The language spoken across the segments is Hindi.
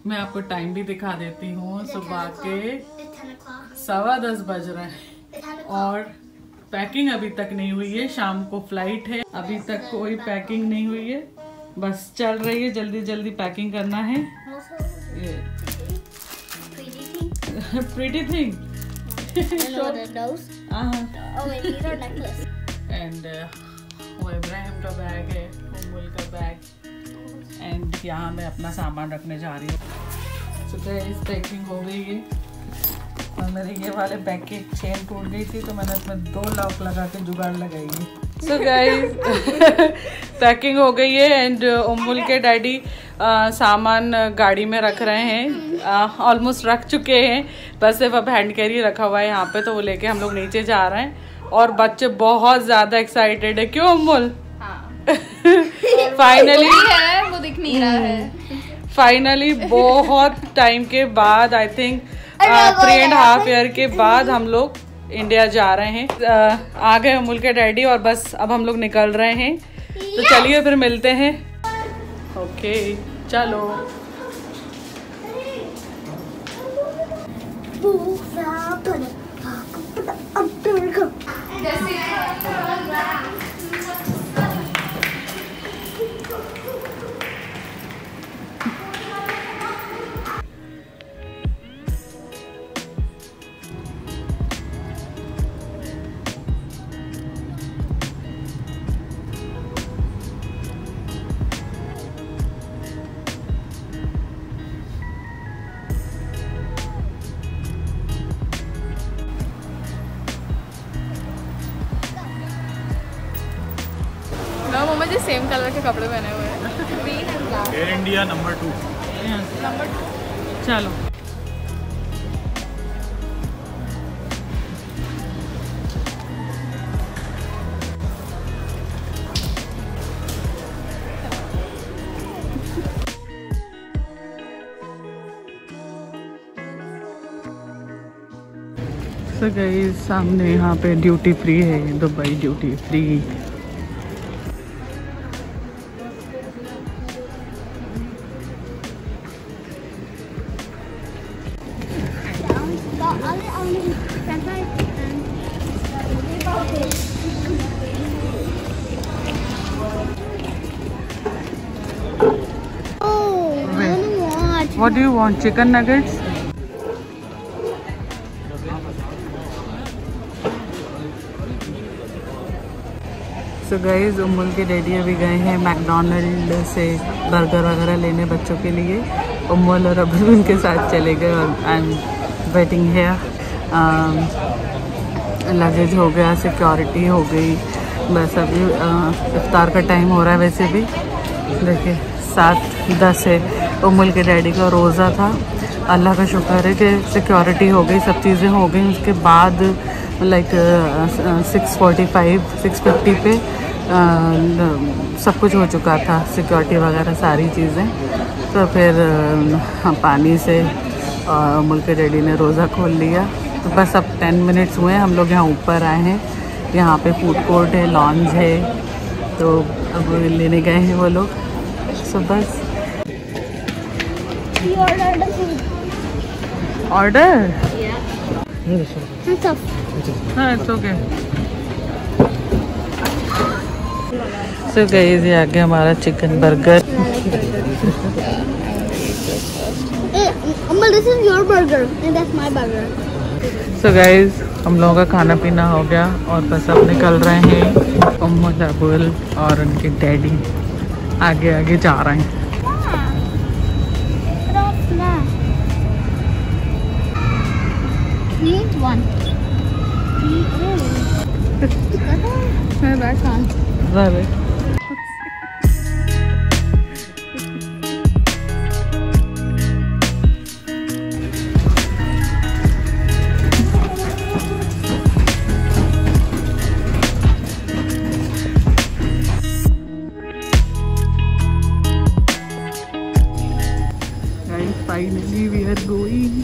मैं आपको टाइम भी दिखा देती हूँ। सुबह के 10:15 बज रहे हैं और पैकिंग अभी तक नहीं हुई है। शाम को फ्लाइट है, अभी तक कोई पैकिंग नहीं हुई है, बस चल रही है। जल्दी जल्दी पैकिंग करना है। Pretty thing. And वो इब्राहिम का बैग है, उम्मुल का बैग, एंड यहाँ मैं अपना सामान रखने जा रही हूँ। सुबह इस पैकिंग हो गई है और मेरे ये वाले बैग की चेन टूट गई थी तो मैंने इसमें 2 लॉक लगा के जुगाड़ लगाई है। सो गाइस पैकिंग हो गई है एंड उम्मुल के डैडी सामान गाड़ी में रख रहे हैं। ऑलमोस्ट रख चुके हैं, बस सिर्फ अब हैंड कैरी रखा हुआ है यहाँ पे, तो वो लेके हम लोग नीचे जा रहे हैं। और बच्चे बहुत ज्यादा एक्साइटेड है, क्यों उम्मुल? फाइनली है, वो दिख नहीं रहा है। फाइनली बहुत टाइम के बाद, आई थिंक 3.5 ईयर के बाद हम लोग इंडिया जा रहे हैं। आ गए उम्मुल के डैडी और बस अब हम लोग निकल रहे हैं। तो चलिए फिर मिलते हैं। ओके चलो। मम्मा जी सेम कलर के कपड़े पहने हुए हैं, green and black. Air India number 2। चलो तो गाइस सामने यहाँ पे ड्यूटी फ्री है, Dubai duty free. What do you want? Chicken nuggets? So guys, उम्मुल के डैडी अभी गए हैं मैकडोनल्ड से बर्गर वगैरह लेने बच्चों के लिए। उम्मुल और अभी उनके साथ चले गए और आई एम वेटिंग है। लगेज हो गया, सिक्योरिटी हो गई, बस अभी इफ्तार का टाइम हो रहा है। वैसे भी देखिए 7:10 है। उम्मुल के डैडी का रोज़ा था, अल्लाह का शुक्र है कि सिक्योरिटी हो गई, सब चीज़ें हो गई। उसके बाद लाइक 6:45 6:50 पे सब कुछ हो चुका था, सिक्योरिटी वगैरह सारी चीज़ें। तो फिर पानी से उम्मुल के डैडी ने रोज़ा खोल लिया। तो बस अब 10 मिनट्स हुए, हम लोग यहाँ ऊपर आए हैं। यहाँ पे फूड कोर्ट है, लॉन्ज है, तो अब लेने गए हैं वो लोग। सो बस ऑर्डर। हाँ इट्स ओके। सो गाइस ये आ गया हमारा chicken burger. This is your burger and that's my burger. So guys हम लोगों का खाना पीना हो गया और बस अब निकल रहे हैं। उम्मुल, अबुल और उनके डैडी आगे आगे जा रहे हैं। Finally we are going.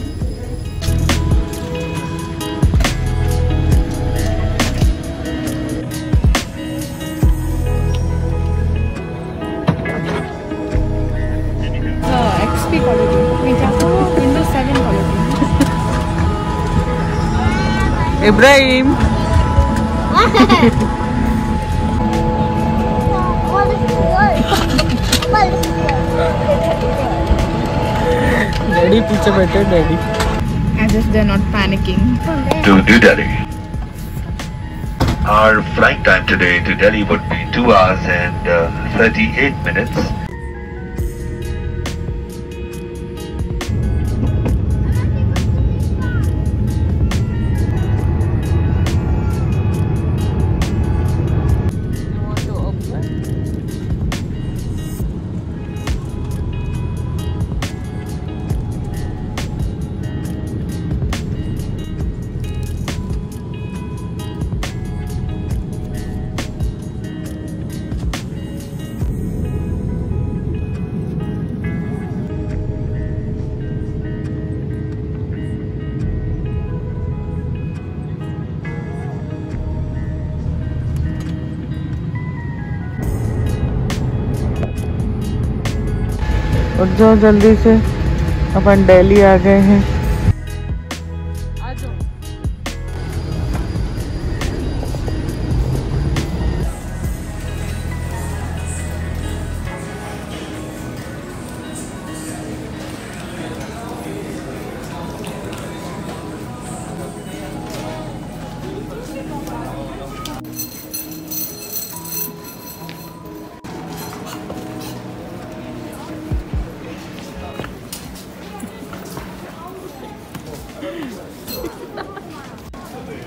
XP quality. Ibrahim daddy पीछे बैठे daddy As if they're not panicking. To New Delhi. Our flight time today to Delhi would be 2 hours and 38 minutes. उठ जाओ जल्दी से, अपन दिल्ली आ गए हैं।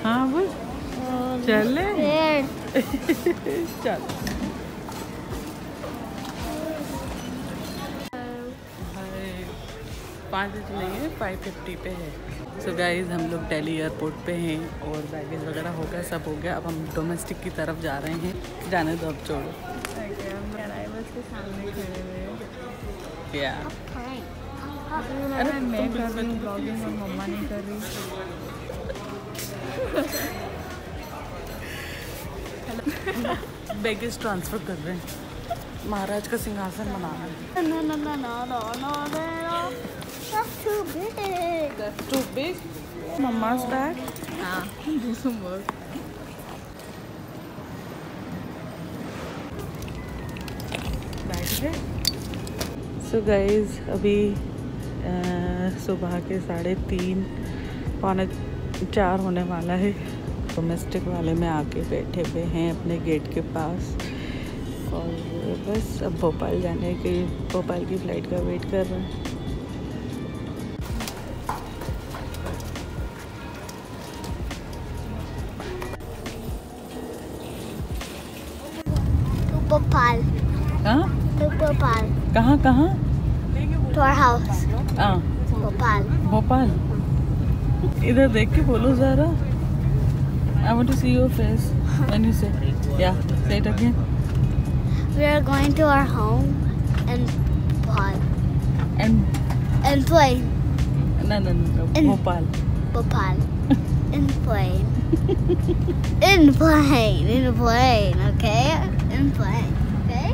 हाँ बोल चले चल। 5 बजे नहीं है, 5:50 पे है। सो गाइज हम लोग दिल्ली एयरपोर्ट पे हैं और बैगेज वगैरह हो गया, सब हो गया। अब हम डोमेस्टिक की तरफ जा रहे हैं। जाने दो अब, छोड़ो। के सामने खड़े हुए क्या अरे मैं कर रही हूँ ब्लॉगिंग और मम्मा नहीं कर रही। बैगेज ट्रांसफर कर रहे हैं, महाराज का सिंहासन बना रहे हैं। No. That's too big. That's too big. Mama's bag. हाँ do some work. बैठ गए। सो गाइज अभी सुबह के 3:30 पौने 4 होने वाला है। डोमेस्टिक वाले में आके बैठे हुए हैं अपने गेट के पास और बस अब भोपाल की फ़्लाइट का वेट कर रहे हैं। Bhopal. हाँ To Bhopal. कहाँ To our house. हाँ भोपाल। इधर देख के बोलो ज़रा। I want to see your face when you say. Yeah, say it again. We are going to our home in Bhopal. And plane. no, In- Bhopal. Bhopal. In plane. In plane, okay? In plane, okay?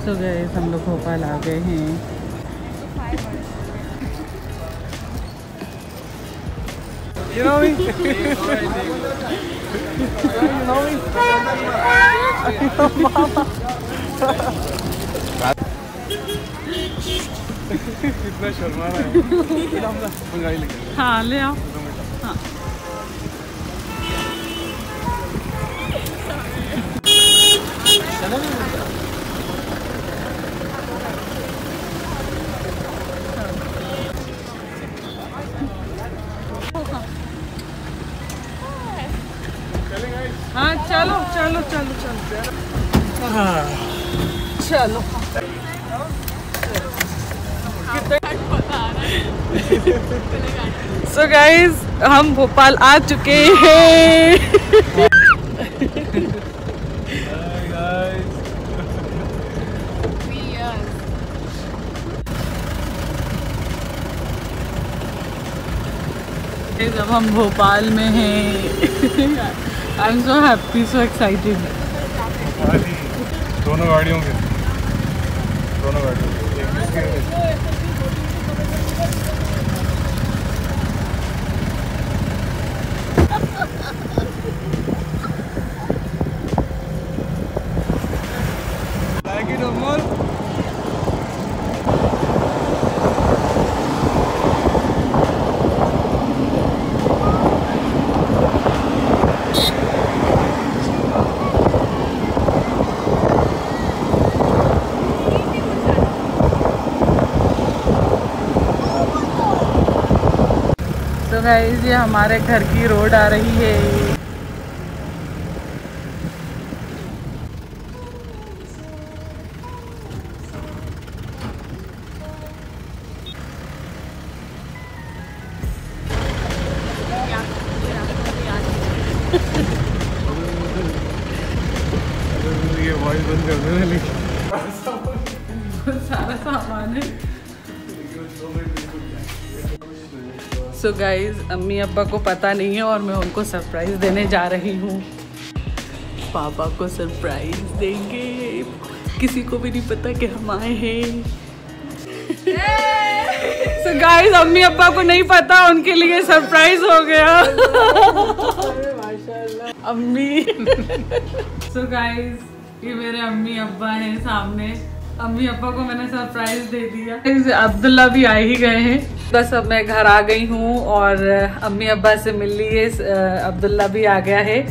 तो गए हम लोग भोपाल आ गए हैं। You know me? कितना शर्मा रहा है। हाँ ले आओ। हाँ हाँ चलो चलो चलो चलो चलो सो गाइज हम भोपाल आ चुके हैं। जब हम भोपाल में हैं I am so happy so excited. दोनों गाड़ियों के like it or more? तो गाइस ये हमारे घर की रोड आ रही है। ये वॉइस बंद कर दो लेकिन सारा सामान है। सो गाइज अम्मी अब्बा को पता नहीं है और मैं उनको सरप्राइज देने जा रही हूँ। पापा को सरप्राइज देंगे, किसी को भी नहीं पता कि हम आए हैं। सो गाइज अम्मी अब्बा को नहीं पता, उनके लिए सरप्राइज हो गया। अम्मी सो गाइज ये मेरे अम्मी अब्बा हैं सामने। अम्मी अब्बा को मैंने सरप्राइज दे दिया। अब्दुल्ला भी आ ही गए हैं। बस अब मैं घर आ गई हूँ और अम्मी अब्बा से मिल लिए, अब्दुल्ला भी आ गया है।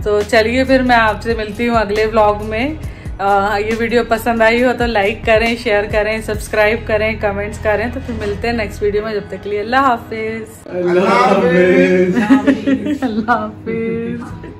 तो चलिए फिर मैं आपसे मिलती हूँ अगले व्लॉग में। ये वीडियो पसंद आई हो तो लाइक करें, शेयर करें, सब्सक्राइब करें, कमेंट्स करें। तो फिर मिलते हैं नेक्स्ट वीडियो में। जब तक के लिए अल्लाह हाफिज। अल्लाह हाफिज। अल्लाह हाफिज।